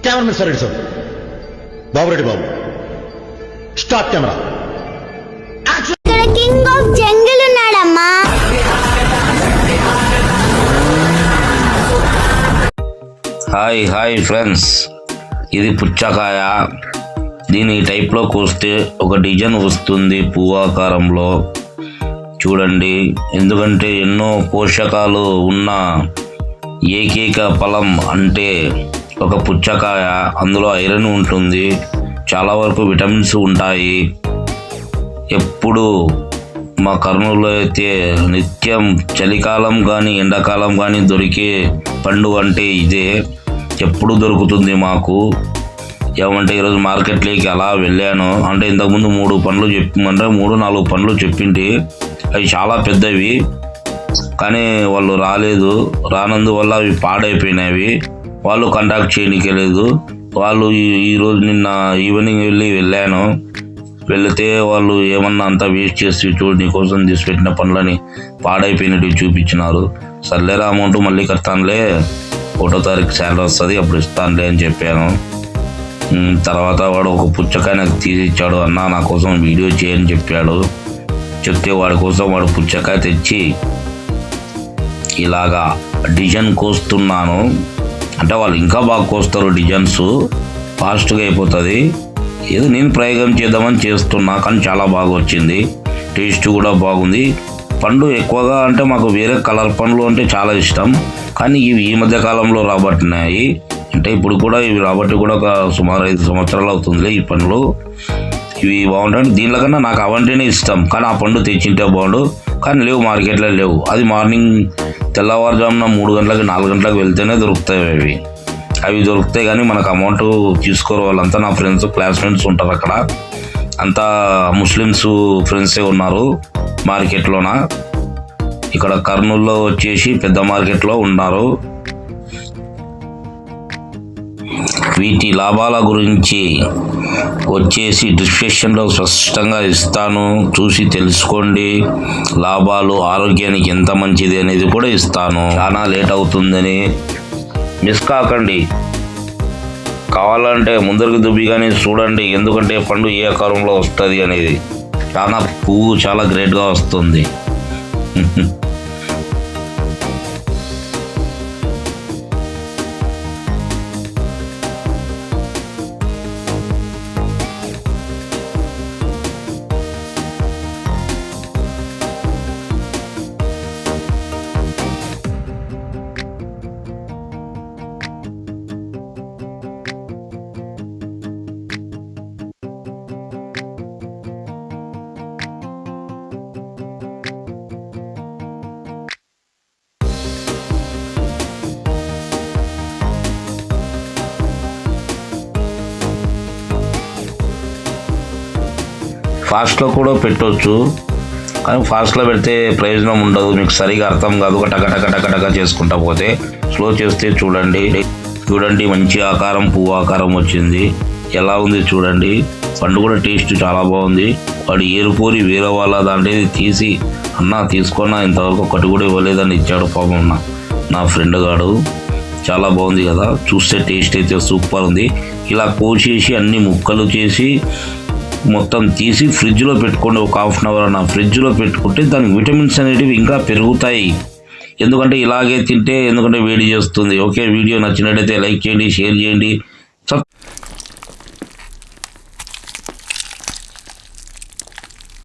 Cameraman sir sir Babureddy Babu start camera. ఇక్కడ king of jungle ఉన్నాడమ్మా. Hi friends, ఇది పుచ్చకాయ. దీని టైప్లో కోస్తే ఒక డిజైన్ వస్తుంది పువ్వాకారంలో. చూడండి, ఎందుకంటే ఎన్నో పోషకాలు ఉన్న ఏకైక ఫలం అంటే ఒక పుచ్చకాయ. అందులో ఐరన్ ఉంటుంది, చాలా వరకు విటమిన్స్ ఉంటాయి. ఎప్పుడు మా కర్నూలులో అయితే నిత్యం చలికాలం కానీ ఎండాకాలం కానీ దొరికే పండు అంటే ఇదే. ఎప్పుడు దొరుకుతుంది మాకు. ఏమంటే ఈరోజు మార్కెట్లోకి అలా వెళ్ళాను. అంటే ఇంతకుముందు 3 పండ్లు చెప్పమంటే 3-4 పండ్లు చెప్పింటి. అవి చాలా పెద్దవి, కానీ వాళ్ళు రాలేదు. రానందువల్ల అవి పాడైపోయినవి. వాళ్ళు కాంటాక్ట్ చేయడానికి లేదు. వాళ్ళు ఈరోజు నిన్న ఈవినింగ్ వెళ్ళాను. వెళితే వాళ్ళు ఏమన్నా అంతా వేస్ట్ చేసి చూడు నీకోసం తీసిపెట్టిన పనులని పాడైపోయినట్టు చూపించినారు. సర్లేరా, అమౌంట్ మళ్ళీ కడతానులే, 1వ తారీఖు శాలరీ వస్తుంది అప్పుడు ఇస్తానులే అని చెప్పాను. తర్వాత వాడు ఒక పుచ్చకాయ నాకు తీసి ఇచ్చాడు. అన్న నా కోసం వీడియో చేయని చెప్పాడు. చెప్తే వాడి కోసం వాడు పుచ్చకాయ తెచ్చి ఇలాగా డిజైన్ కోస్తున్నాను. అంటే వాళ్ళు ఇంకా బాగా కోస్తారు, డిజైన్స్ ఫాస్ట్గా అయిపోతుంది. ఏదో నేను ప్రయోగం చేద్దామని చేస్తున్నా, కానీ చాలా బాగా వచ్చింది. టేస్ట్ కూడా బాగుంది. పండు ఎక్కువగా అంటే మాకు వేరే కలర్ పండ్లు అంటే చాలా ఇష్టం, కానీ ఇవి ఈ మధ్య కాలంలో రాబట్టినాయి. అంటే ఇప్పుడు కూడా ఇవి రాబట్టి కూడా ఒక సుమారు 5 సంవత్సరాలు అవుతుంది. ఈ పండ్లు ఇవి బాగుంటాయి. దీనికన్నా నాకు అవంటేనే ఇష్టం, కానీ ఆ పండు తెచ్చింటే బాగుండు. కానీ లేవు, మార్కెట్లో లేవు. అది మార్నింగ్ తెల్లవారుజామున 3 గంటలకి 4 గంటలకు వెళ్తేనే దొరుకుతాయి. అవి దొరుకుతాయి, కానీ మనకు అమౌంట్ తీసుకోరు. వాళ్ళంతా నా ఫ్రెండ్స్, క్లాస్మేట్స్ ఉంటారు అక్కడ. అంతా ముస్లిమ్స్ ఫ్రెండ్సే ఉన్నారు మార్కెట్లోన. ఇక్కడ కర్నూలులో వచ్చేసి పెద్ద మార్కెట్లో ఉన్నారు. వీటి లాభాల గురించి వచ్చేసి డిస్క్రిప్షన్లో స్పష్టంగా ఇస్తాను, చూసి తెలుసుకోండి. లాభాలు, ఆరోగ్యానికి ఎంత మంచిది అనేది కూడా ఇస్తాను. చాలా లేట్ అవుతుందని మిస్ కాకండి. కావాలంటే ముందరికి దుబ్బిగానే చూడండి, ఎందుకంటే పండు ఏ ఆకారంలో వస్తుంది అనేది. పువ్వు చాలా గ్రేట్గా వస్తుంది. ఫాస్ట్లో కూడా పెట్టవచ్చు, కానీ ఫాస్ట్లో పెడితే ప్రయోజనం ఉండదు, మీకు సరిగా అర్థం కాదు. టక చేసుకుంటా పోతే. స్లో చేస్తే చూడండి మంచి ఆకారం, పువ్వు ఆకారం వచ్చింది. ఎలా ఉంది చూడండి. పండు కూడా టేస్ట్ చాలా బాగుంది. వాడు ఏరుకోరి వేరే వాళ్ళ దాంట్లో తీసి అన్న తీసుకున్నా, ఇంతవరకు ఒకటి కూడా ఇవ్వలేదని ఇచ్చాడు పాపం నా ఫ్రెండ్ గాడు. చాలా బాగుంది కదా, చూస్తే టేస్ట్ అయితే సూపర్ ఉంది. ఇలా కోసేసి అన్ని ముక్కలు చేసి మొత్తం తీసి ఫ్రిడ్జ్లో పెట్టుకోండి. ఒక ½ అవర్ నా ఫ్రిడ్జ్లో పెట్టుకుంటే దానికి విటమిన్స్ అనేటివి ఇంకా పెరుగుతాయి. ఎందుకంటే ఇలాగే తింటే, ఎందుకంటే వేడి చేస్తుంది. ఓకే, వీడియో నచ్చినట్టయితే లైక్ చేయండి, షేర్ చేయండి.